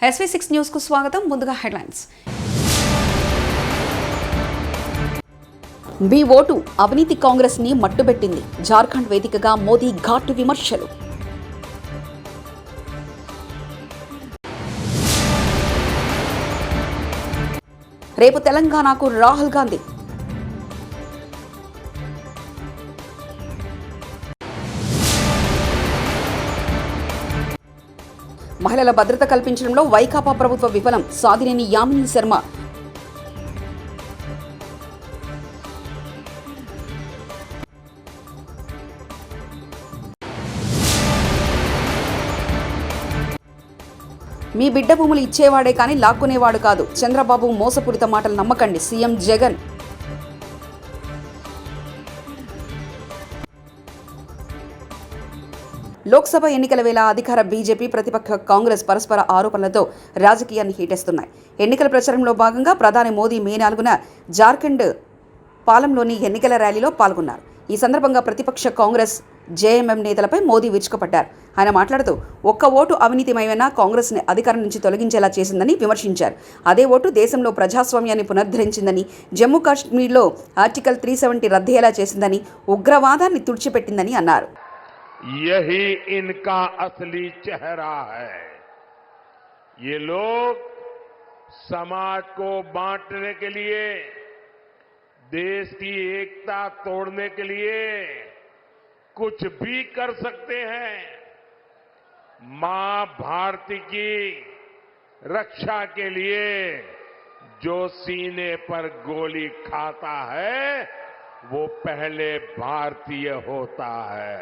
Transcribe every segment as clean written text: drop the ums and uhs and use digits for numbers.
SV6 news కు స్వాగతం. ముందుగా హెడ్లైన్స్. మీ ఓటు అవినీతి కాంగ్రెస్ ని మట్టుబెట్టింది. జార్ఖండ్ వేదికగా మోదీ ఘాటు విమర్శలు. రేపు తెలంగాణకు రాహుల్ గాంధీ. మహిళల భద్రత కల్పించడంలో వైకాపా ప్రభుత్వ విఫలం. సాధినేని యామిని శర్మ. మీ బిడ్డ భూములు ఇచ్చేవాడే కానీ లాక్కునేవాడు కాదు. చంద్రబాబు మోసపూరిత మాటలు నమ్మకండి. సీఎం జగన్. లోక్సభ ఎన్నికల వేళ అధికార బీజేపీ, ప్రతిపక్ష కాంగ్రెస్ పరస్పర ఆరోపణలతో రాజకీయాన్ని హీటెస్తున్నాయి. ఎన్నికల ప్రచారంలో భాగంగా ప్రధాని మోదీ మే 4న జార్ఖండ్ పాలంలోని ఎన్నికల ర్యాలీలో పాల్గొన్నారు. ఈ సందర్భంగా ప్రతిపక్ష కాంగ్రెస్, జేఎంఎం నేతలపై మోదీ విరుచుకుపడ్డారు. ఆయన మాట్లాడుతూ ఒక్క ఓటు అవినీతిమయమైన కాంగ్రెస్ని అధికారం నుంచి తొలగించేలా చేసిందని విమర్శించారు. అదే ఓటు దేశంలో ప్రజాస్వామ్యాన్ని పునరుద్ధరించిందని, జమ్మూ కాశ్మీర్లో ఆర్టికల్ 370 రద్దయ్యేలా చేసిందని, ఉగ్రవాదాన్ని తుడిచిపెట్టిందని అన్నారు. यही इनका असली चेहरा है. ये लोग समाज को बांटने के लिए, देश की एकता तोड़ने के लिए कुछ भी कर सकते हैं. मां भारती की रक्षा के लिए जो सीने पर गोली खाता है वो पहले भारतीय होता है.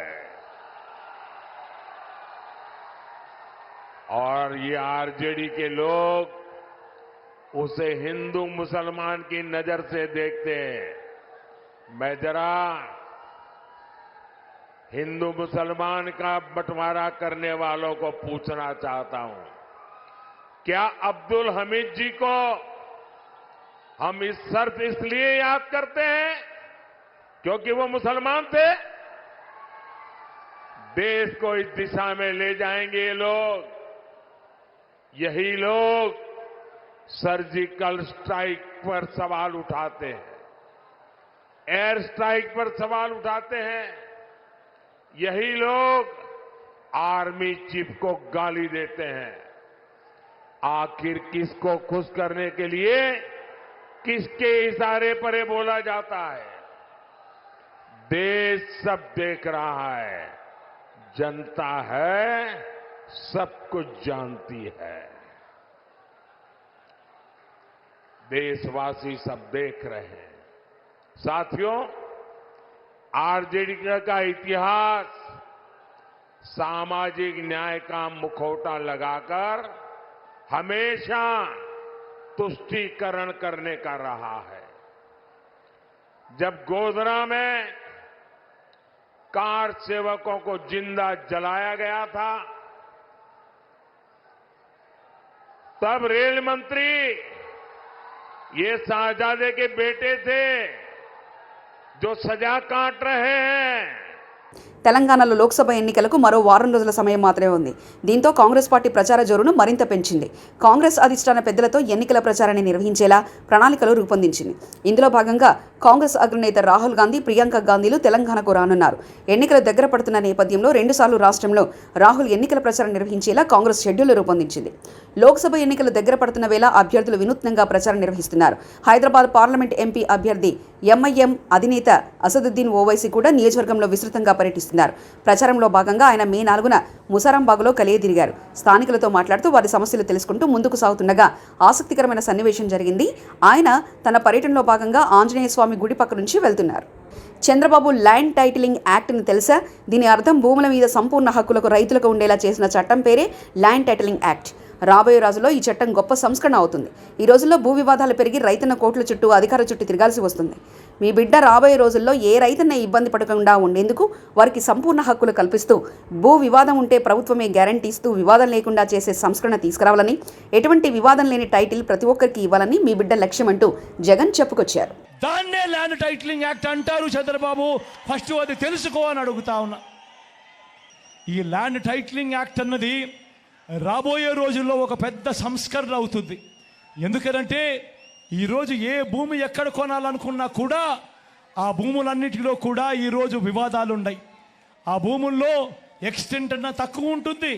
और ये आरजेडी के लोग उसे हिंदू मुसलमान की नजर से देखते हैं. मैं जरा हिंदू मुसलमान का बंटवारा करने वालों को पूछना चाहता हूं, क्या अब्दुल हमीद जी को हम इस शर्त इसलिए याद करते हैं क्योंकि वो मुसलमान थे? देश को इस दिशा में ले जाएंगे ये लोग. यही लोग सर्जिकल स्ट्राइक पर सवाल उठाते हैं, एयर स्ट्राइक पर सवाल उठाते हैं. यही लोग आर्मी चीफ को गाली देते हैं. आखिर किसको खुश करने के लिए किसके इशारे पर ये बोला जाता है? देश सब देख रहा है, जनता है, सब कुछ जानती है. देशवासी सब देख रहे हैं. साथियों, आरजेडी का इतिहास सामाजिक न्याय का मुखौटा लगाकर हमेशा तुष्टीकरण करने का रहा है. जब गोधरा में कार सेवकों को जिंदा जलाया गया था, तब रेल मंत्री ये शाहजादे के बेटे थे जो सजा काट रहे हैं. తెలంగాణలో లోక్సభ ఎన్నికలకు మరో వారం రోజుల సమయం మాత్రమే ఉంది. దీంతో కాంగ్రెస్ పార్టీ ప్రచార జోరును మరింత పెంచింది. కాంగ్రెస్ అధిష్టాన పెద్దలతో ఎన్నికల ప్రచారాన్ని నిర్వహించేలా ప్రణాళికలు రూపొందించింది. ఇందులో భాగంగా కాంగ్రెస్ అగ్రనేత రాహుల్ గాంధీ, ప్రియాంక గాంధీలు తెలంగాణకు రానున్నారు. ఎన్నికలు దగ్గర పడుతున్న నేపథ్యంలో 2 సార్లు రాష్ట్రంలో రాహుల్ ఎన్నికల ప్రచారం నిర్వహించేలా కాంగ్రెస్ షెడ్యూల్ రూపొందించింది. లోక్సభ ఎన్నికలు దగ్గర పడుతున్న వేళ అభ్యర్థులు వినూత్నంగా ప్రచారం నిర్వహిస్తున్నారు. హైదరాబాద్ పార్లమెంట్ ఎంపీ అభ్యర్థి ఎంఐఎం అధినేత అసదుద్దీన్ ఓవైసీ కూడా నియోజకవర్గంలో విస్తృతంగా పర్యటిస్తున్నారు. ప్రచారంలో భాగంగా ఆయన మే 4న ముసారాంబాగ్లో కలియదిరిగారు. స్థానికులతో మాట్లాడుతూ వారి సమస్యలు తెలుసుకుంటూ ముందుకు సాగుతుండగా ఆసక్తికరమైన సన్నివేశం జరిగింది. ఆయన తన పర్యటనలో భాగంగా ఆంజనేయ స్వామి గుడి పక్క నుంచి వెళ్తున్నారు. చంద్రబాబు ల్యాండ్ టైటిలింగ్ యాక్ట్ని తెలుసా? దీని అర్థం భూముల మీద సంపూర్ణ హక్కులకు రైతులకు ఉండేలా చేసిన చట్టం పేరే ల్యాండ్ టైటిలింగ్ యాక్ట్. రాబోయే రోజుల్లో ఈ చట్టం గొప్ప సంస్కరణ అవుతుంది. ఈ రోజుల్లో భూ వివాదాలు పెరిగి రైతన్న కోట్ల చుట్టూ, అధికార చుట్టూ తిరగాల్సి వస్తుంది. మీ బిడ్డ రాబోయే రోజుల్లో ఏ రైతన్న ఇబ్బంది పడకుండా ఉండేందుకు వారికి సంపూర్ణ హక్కులు కల్పిస్తూ, భూ వివాదం ఉంటే ప్రభుత్వమే గ్యారంటీ ఇస్తూ వివాదం లేకుండా చేసే సంస్కరణ తీసుకురావాలని, ఎటువంటి వివాదం లేని టైటిల్ ప్రతి ఒక్కరికి ఇవ్వాలని మీ బిడ్డ లక్ష్యమంటూ జగన్ చెప్పుకొచ్చారు. దాన్నే ల్యాండ్ టైటిలింగ్ యాక్ట్ అంటారు. చంద్రబాబు ఫస్ట్ అది తెలుసుకో అని అడుగుతా ఉన్నా. ఈ ల్యాండ్ టైటిలింగ్ యాక్ట్ అన్నది రాబోయే రోజుల్లో ఒక పెద్ద సంస్కరణ అవుతుంది. ఎందుకంటే ఈరోజు ఏ భూమి ఎక్కడ కొనాలనుకున్నా కూడా ఆ భూములన్నిటిలో కూడా ఈరోజు వివాదాలు ఉన్నాయి. ఆ భూముల్లో ఎక్స్టెంట్ అన్నా తక్కువ ఉంటుంది,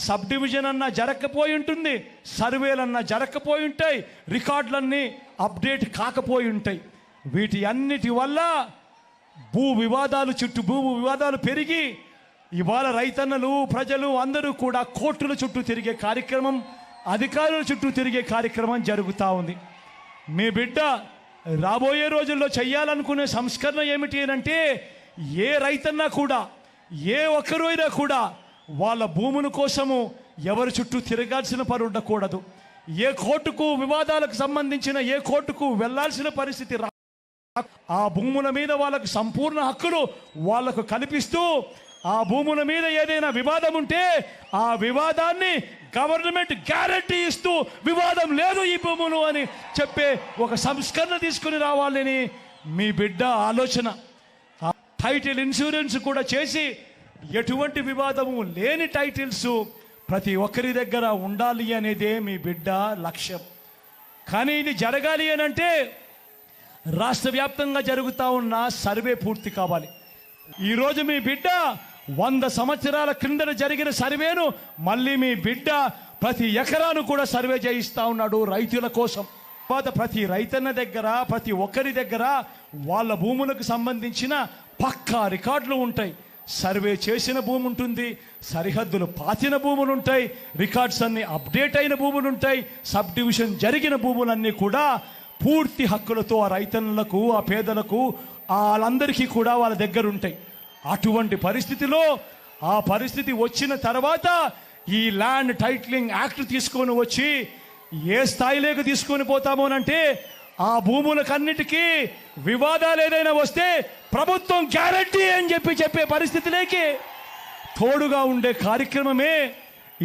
సబ్ డివిజన్ అన్నా జరగకపోయి ఉంటుంది, సర్వేలన్నా జరగకపోయి ఉంటాయి, రికార్డులన్నీ అప్డేట్ కాకపోయి ఉంటాయి. వీటి అన్నిటి వల్ల భూ వివాదాలు పెరిగి ఇవాళ రైతన్నలు ప్రజలు అందరూ కూడా కోర్టుల చుట్టూ తిరిగే కార్యక్రమం, అధికారుల చుట్టూ తిరిగే కార్యక్రమం జరుగుతూ ఉంది. మీ బిడ్డ రాబోయే రోజుల్లో చేయాలనుకునే సంస్కరణ ఏమిటి అంటే ఏ రైతన్నా కూడా ఏ ఒక్కరైనా కూడా వాళ్ళ భూముల కోసము ఎవరి చుట్టూ తిరగాల్సిన పని ఉండకూడదు. ఏ కోర్టుకు వివాదాలకు సంబంధించిన ఏ కోర్టుకు వెళ్లాల్సిన పరిస్థితి ఆ భూముల మీద వాళ్ళకు సంపూర్ణ హక్కులు వాళ్లకు కల్పిస్తూ ఆ భూముల మీద ఏదైనా వివాదం ఉంటే ఆ వివాదాన్ని గవర్నమెంట్ గ్యారంటీ ఇస్తూ వివాదం లేదు ఈ భూములు అని చెప్పే ఒక సంస్కరణ తీసుకుని రావాలని మీ బిడ్డ ఆలోచన. టైటిల్ ఇన్సూరెన్స్ కూడా చేసి ఎటువంటి వివాదము లేని టైటిల్స్ ప్రతి ఒక్కరి దగ్గర ఉండాలి అనేదే మీ బిడ్డ లక్ష్యం. కానీ ఇది జరగాలి అని అంటే రాష్ట్ర వ్యాప్తంగా జరుగుతూ ఉన్న సర్వే పూర్తి కావాలి. ఈరోజు మీ బిడ్డ 100 సంవత్సరాల క్రిందట జరిగిన సర్వేను మళ్ళీ మీ బిడ్డ ప్రతి ఎకరాను కూడా సర్వే చేయిస్తూ ఉన్నాడు రైతుల కోసం. ప్రతి రైతన్న దగ్గర ప్రతి ఒక్కరి దగ్గర వాళ్ళ భూములకు సంబంధించిన పక్కా రికార్డులు ఉంటాయి. సర్వే చేసిన భూమి ఉంటుంది, సరిహద్దులు పాతిన భూములు ఉంటాయి, రికార్డ్స్ అన్ని అప్డేట్ అయిన భూములు ఉంటాయి, సబ్ డివిజన్ జరిగిన భూములన్నీ కూడా పూర్తి హక్కులతో ఆ రైతన్నులకు ఆ పేదలకు వాళ్ళందరికీ కూడా వాళ్ళ దగ్గర ఉంటాయి. అటువంటి పరిస్థితిలో ఆ పరిస్థితి వచ్చిన తర్వాత ఈ ల్యాండ్ టైటిలింగ్ యాక్ట్ తీసుకొని వచ్చి ఏ స్థాయిలోకి తీసుకొని పోతామోనంటే ఆ భూములకన్నిటికీ వివాదాలు ఏదైనా వస్తే ప్రభుత్వం గ్యారంటీ అని చెప్పే పరిస్థితిలోకి తోడుగా ఉండే కార్యక్రమమే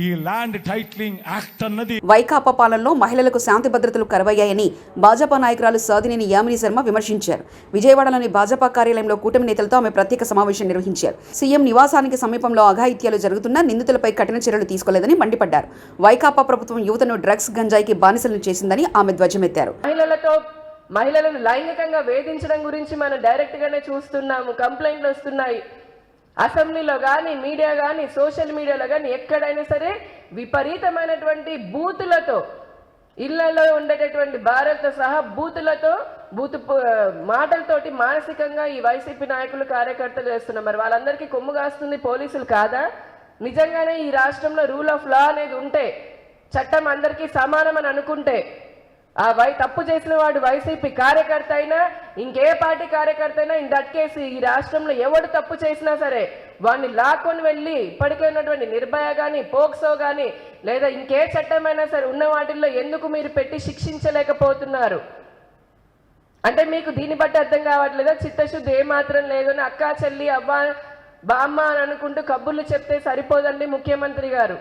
ఈ ల్యాండ్ టైటిలింగ్ యాక్ట్ అన్నది. వైకాపా పాలనలో మహిళలకు శాంతి భద్రతలు కరువయ్యాయని భాజపా నాయకురాలు సాధినేని యామిని శర్మ విమర్శించారు. విజయవాడలోని భాజపా కార్యాలయంలో కూటమి నేతలతో ఆమె ప్రత్యేక సమావేశం నిర్వహించారు. సీఎం నివాసానికి సమీపంలో అఘాయిత్యాలు జరుగుతున్నా నిందితులపై కఠిన చర్యలు తీసుకోలేదని మండిపడ్డారు. వైకాపా ప్రభుత్వం యువతను డ్రగ్స్ గంజాయికి బానిసలను చేసిందని ఆమె ధ్వజమెత్తారు. మహిళలను లైంగికంగా వేధించడం గురించి మనం డైరెక్ట్ గానే చూస్తున్నాము. కంప్లైంట్లు వస్తున్నాయి. అసెంబ్లీలో కానీ మీడియా కానీ సోషల్ మీడియాలో కానీ ఎక్కడైనా సరే విపరీతమైనటువంటి బూతులతో ఇళ్లలో ఉండేటటువంటి భార్యలతో సహా బూతు మాటలతోటి మానసికంగా ఈ వైసీపీ నాయకులు కార్యకర్తలు చేస్తున్నారు. మరి వాళ్ళందరికీ కొమ్ము కాస్తుంది పోలీసులు కాదా? నిజంగానే ఈ రాష్ట్రంలో రూల్ ఆఫ్ లా అనేది ఉంటే, చట్టం అందరికీ సమానం అని అనుకుంటే, తప్పు చేసిన వాడు వైసీపీ కార్యకర్త అయినా ఇంకే పార్టీ కార్యకర్త అయినా ఇన్ దట్ కేసు ఈ రాష్ట్రంలో ఎవడు తప్పు చేసినా సరే వాడిని లాక్కొని వెళ్ళి ఇప్పటికే ఉన్నటువంటి నిర్భయ కానీ పోక్సో కానీ లేదా ఇంకే చట్టమైనా సరే ఉన్న వాటిల్లో ఎందుకు మీరు పెట్టి శిక్షించలేకపోతున్నారు? అంటే మీకు దీన్ని బట్టి అర్థం కావట్లేదా? చిత్తశుద్ధి ఏమాత్రం లేదు అని అక్కా చెల్లి అవ్వ బామ్మ అని అనుకుంటూ కబుర్లు చెప్తే సరిపోదండి ముఖ్యమంత్రి గారు.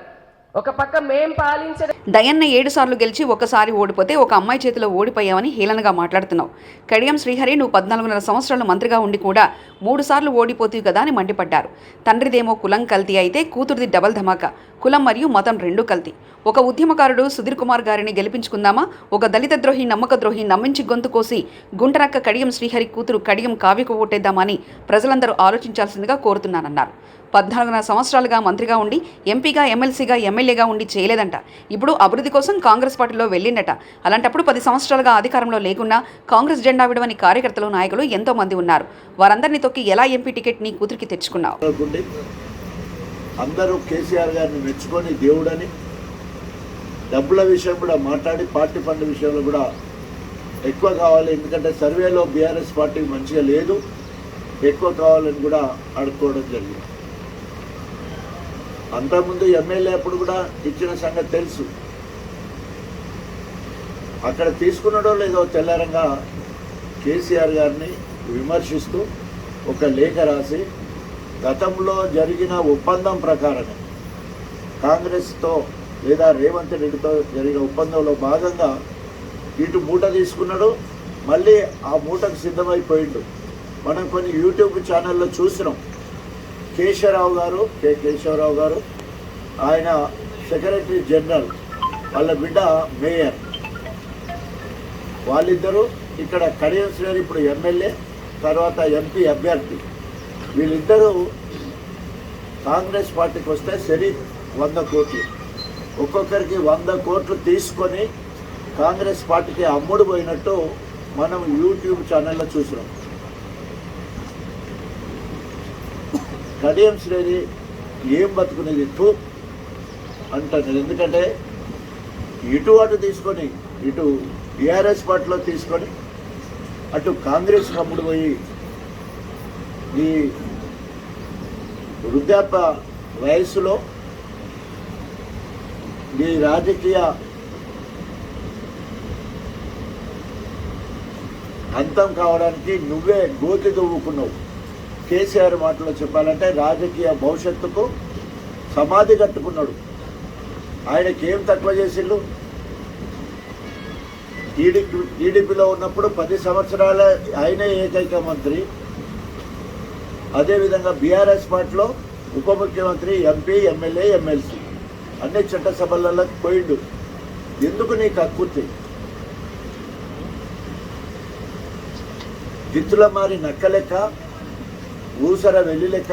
ఒక పక్క మేం పాలించే దయన్న 7 సార్లు గెలిచి ఒక్కసారి ఓడిపోతే ఒక అమ్మాయి చేతిలో ఓడిపోయావని హేళనగా మాట్లాడుతున్నావు. కడియం శ్రీహరి నువ్వు 14.5 సంవత్సరాలు మంత్రిగా ఉండి కూడా 3 సార్లు ఓడిపోతావు కదా అని మండిపడ్డారు. తండ్రిదేమో కులం కల్తీ అయితే కూతురిది డబల్ ధమాకా, కులం మరియు మతం రెండూ కల్తీ. ఒక ఉద్యమకారుడు సుధీర్ కుమార్ గారిని గెలిపించుకుందామా? ఒక దళిత ద్రోహి నమ్మక ద్రోహి నమ్మించి గొంతు కోసి గుంటనక్క కడియం శ్రీహరి కూతురు కడియం కావ్యకు ఓటేద్దామని ప్రజలందరూ ఆలోచించాల్సిందిగా కోరుతున్నానన్నారు. 14 సంవత్సరాలుగా మంత్రిగా ఉండి ఎంపీగా ఎమ్మెల్సీగా ఎమ్మెల్యేగా ఉండి చేయలేదంట. ఇప్పుడు అభివృద్ధి కోసం కాంగ్రెస్ పార్టీలో వెళ్ళిండట. అలాంటప్పుడు 10 సంవత్సరాలుగా అధికారంలో లేకున్నా కాంగ్రెస్ జెండా విడవని కార్యకర్తలు నాయకులు ఎంతో మంది ఉన్నారు. వారందరినీ తొక్కి ఎలా ఎంపీ టికెట్ నీ కూతురికి తెచ్చుకున్నావు? అందరూ కేసీఆర్ గారిని మెచ్చుకొని దేవుడని డబ్బుల విషయం కూడా మాట్లాడి పార్టీ ఫండ్ విషయంలో కూడా ఎక్కువ కావాలి, ఎందుకంటే సర్వేలో బీఆర్ఎస్ పార్టీ మంచిగా లేదు, ఎక్కువ కావాలని కూడా అడుక్కోవడం జరిగింది. అంతకుముందు ఎమ్మెల్యే అప్పుడు కూడా ఇచ్చిన సంగతి తెలుసు. అక్కడ తీసుకున్నాడో లేదో తెల్లారంగా కేసీఆర్ గారిని విమర్శిస్తూ ఒక లేఖ రాసి గతంలో జరిగిన ఒప్పందం ప్రకారమే కాంగ్రెస్తో లేదా రేవంత్ రెడ్డితో జరిగిన ఒప్పందంలో భాగంగా ఇటు మూట తీసుకున్నాడు, మళ్ళీ ఆ మూటకు సిద్ధమైపోయిండు. మనం కొన్ని యూట్యూబ్ ఛానల్లో చూసినాం. కేశవరావు గారు ఆయన సెక్రటరీ జనరల్, వాళ్ళ బిడ్డ మేయర్, వాళ్ళిద్దరూ ఇక్కడ కడియం శ్రేణి ఇప్పుడు ఎమ్మెల్యే, తర్వాత ఎంపీ అభ్యర్థి. వీళ్ళిద్దరూ కాంగ్రెస్ పార్టీకి వస్తే సరి 100 కోట్లు, ఒక్కొక్కరికి 100 కోట్లు తీసుకొని కాంగ్రెస్ పార్టీకి అమ్ముడు పోయినట్టు మనం యూట్యూబ్ ఛానల్లో చూసినాం. కడియం శ్రేణి ఏం బతుకునేది తూ అంటారు. ఎందుకంటే ఇటు అటు తీసుకొని, ఇటు టీఆర్ఎస్ పార్టీలో తీసుకొని అటు కాంగ్రెస్ అమ్ముడు పోయి ఈ వృద్ధాప్య వయస్సులో ఈ రాజకీయ అంతం కావడానికి నువ్వే గోతి దువ్వుకున్నావు. కేసీఆర్ మాటలో చెప్పాలంటే రాజకీయ భవిష్యత్తుకు సమాధి కట్టుకున్నాడు. ఆయనకి ఏం తక్కువ చేసిండు? టీడీపీలో ఉన్నప్పుడు 10 సంవత్సరాల ఆయనే ఏకైక మంత్రి. అదేవిధంగా బీఆర్ఎస్ పార్టీలో ఉప ముఖ్యమంత్రి, ఎంపీ, ఎమ్మెల్యే, ఎమ్మెల్సీ అన్ని చట్టసభలలో పోయిండు. ఎందుకు నీకు హక్కుతి? జిత్తుల మారి నక్క లెక్క, ఊసర వెల్లి లెక్క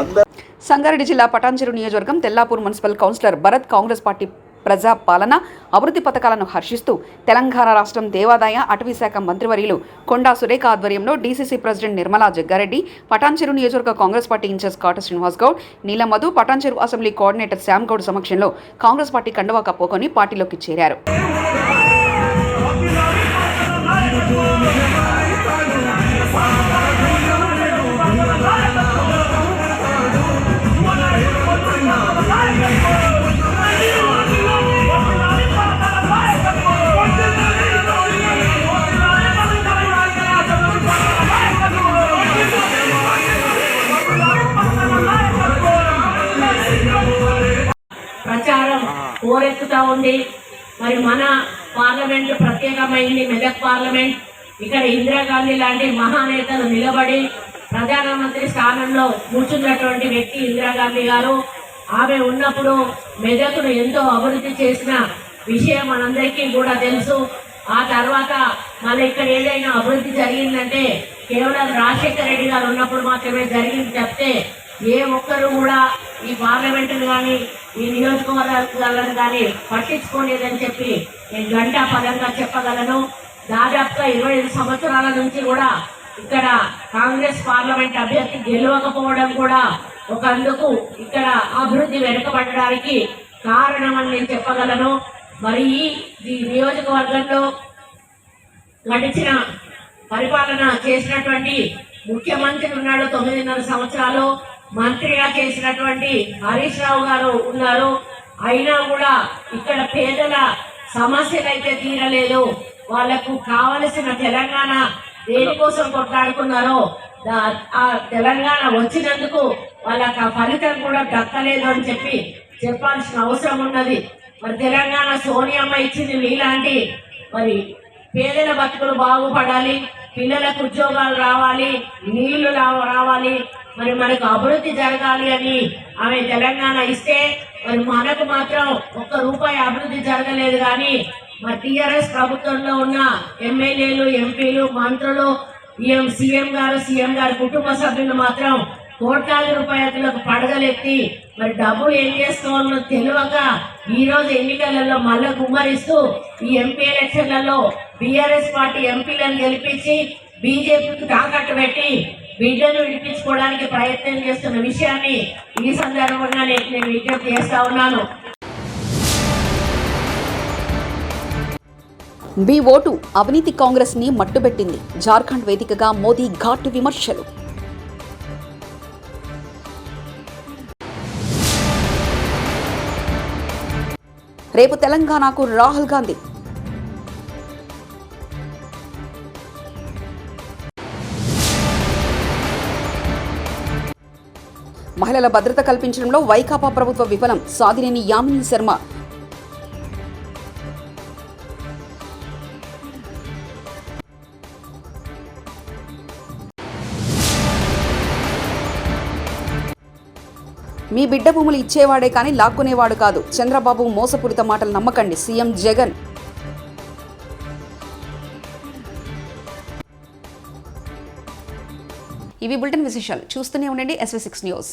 అందరూ. సంగారెడ్డి జిల్లా పటాన్చెరు నియోజకవర్గం Tellapur municipal councillor Bharat Congress party ప్రజా పాలన అభివృద్ధి పథకాలను హర్షిస్తూ తెలంగాణ రాష్ట్రం దేవాదాయ అటవీ శాఖ మంత్రివర్యులు కొండా సురేఖ ఆధ్వర్యంలో డీసీసీ ప్రెసిడెంట్ నిర్మలా జగ్గారెడ్డి, పటాన్చెరు నియోజకవర్గ Congress party incharge Kata Srinivas Goud, Neelamadhu, Patancheru assembly coordinator Shyam Goud సమక్షంలో కాంగ్రెస్ పార్టీ కండువా కప్పుకొని పార్టీలోకి చేరారు. ప్రచారం పోరెత్తుతా ఉంది. మరి మన పార్లమెంట్ ప్రత్యేకమైంది, మెదక్ పార్లమెంట్. ఇక్కడ ఇందిరాగాంధీ లాంటి మహానేతలు నిలబడి ప్రధానమంత్రి స్థానంలో కూర్చున్నటువంటి వ్యక్తి ఇందిరాగాంధీ గారు. ఆమె ఉన్నప్పుడు మెదక్ను ఎంతో అభివృద్ధి చేసిన విషయం మనందరికీ కూడా తెలుసు. ఆ తర్వాత మన ఇక్కడ ఏదైనా అభివృద్ధి జరిగిందంటే కేవలం రాజశేఖర రెడ్డి గారు ఉన్నప్పుడు మాత్రమే జరిగింది తప్పితే ఏ ఒక్కరు కూడా ఈ పార్లమెంటును కానీ ఈ నియోజకవర్గాలను కానీ పట్టించుకోలేదని చెప్పి నేను గంటా పదంగా చెప్పగలను. దాదాపుగా 25 సంవత్సరాల నుంచి కూడా ఇక్కడ కాంగ్రెస్ పార్లమెంట్ అభ్యర్థి గెలవకపోవడం కూడా ఒకందుకు ఇక్కడ అభివృద్ధి వెనుకబడడానికి కారణమని నేను చెప్పగలను. మరి ఈ నియోజకవర్గంలో గడిచిన పరిపాలన చేసినటువంటి ముఖ్యమంత్రి ఉన్నాడు, 9.5 సంవత్సరాలు మంత్రిగా చేసినటువంటి హరీష్ రావు గారు ఉన్నారు. అయినా కూడా ఇక్కడ పేదల సమస్యలు అయితే తీరలేదు. వాళ్లకు కావలసిన తెలంగాణ దేనికోసం కొట్లాడుకున్నారో ఆ తెలంగాణ వచ్చినందుకు వాళ్ళకి ఆ ఫలితం కూడా దక్కలేదు అని చెప్పి చెప్పాల్సిన అవసరం ఉన్నది. మరి తెలంగాణ సోనియమ్మ ఇచ్చింది మీలాంటి మరి పేదల బతుకులు బాగుపడాలి, పిల్లలకు ఉద్యోగాలు రావాలి, నీళ్లు రావాలి, మరి మనకు అభివృద్ధి జరగాలి అని ఆమె తెలంగాణ ఇస్తే మరి మనకు మాత్రం ₹1 అభివృద్ధి జరగలేదు. కానీ మరి టీఆర్ఎస్ ప్రభుత్వంలో ఉన్న ఎమ్మెల్యేలు, ఎంపీలు, మంత్రులు, సీఎం గారు కుటుంబ సభ్యులు మాత్రం కోట్లాది రూపాయలకు పడగలెత్తి మరి డబ్బులు ఏం చేసుకోవాలో తెలియక ఈ రోజు ఎన్నికలలో మళ్ళా గుమ్మరిస్తూ ఈ ఎంపీ ఎలక్షన్లలో బీఆర్ఎస్ పార్టీ ఎంపీలను గెలిపించి బీజేపీకి తాకట్టు పెట్టి బిడ్డను విడిపించుకోవడానికి ప్రయత్నం చేస్తున్న విషయాన్ని ఈ సందర్భంగా నేను విజ్ఞప్తి చేస్తా ఉన్నాను. మీ ఓటు అవినీతి కాంగ్రెస్ ని మట్టుబెట్టింది. జార్ఖండ్ వేదికగా మోదీ ఘాటు విమర్శలు. రేపు తెలంగాణకు రాహుల్ గాంధీ. మహిళల భద్రత కల్పించడంలో వైకాపా ప్రభుత్వ విఫలం. సాధినేని యామిని శర్మ. మీ బిడ్డ భూములు ఇచ్చేవాడే కానీ లాక్కునేవాడు కాదు. చంద్రబాబు మోసపూరిత మాటలు నమ్మకండి. సీఎం జగన్. ఇవి బులెటిన్ విశేషాలు. చూస్తూనే ఉండండి SV6 న్యూస్.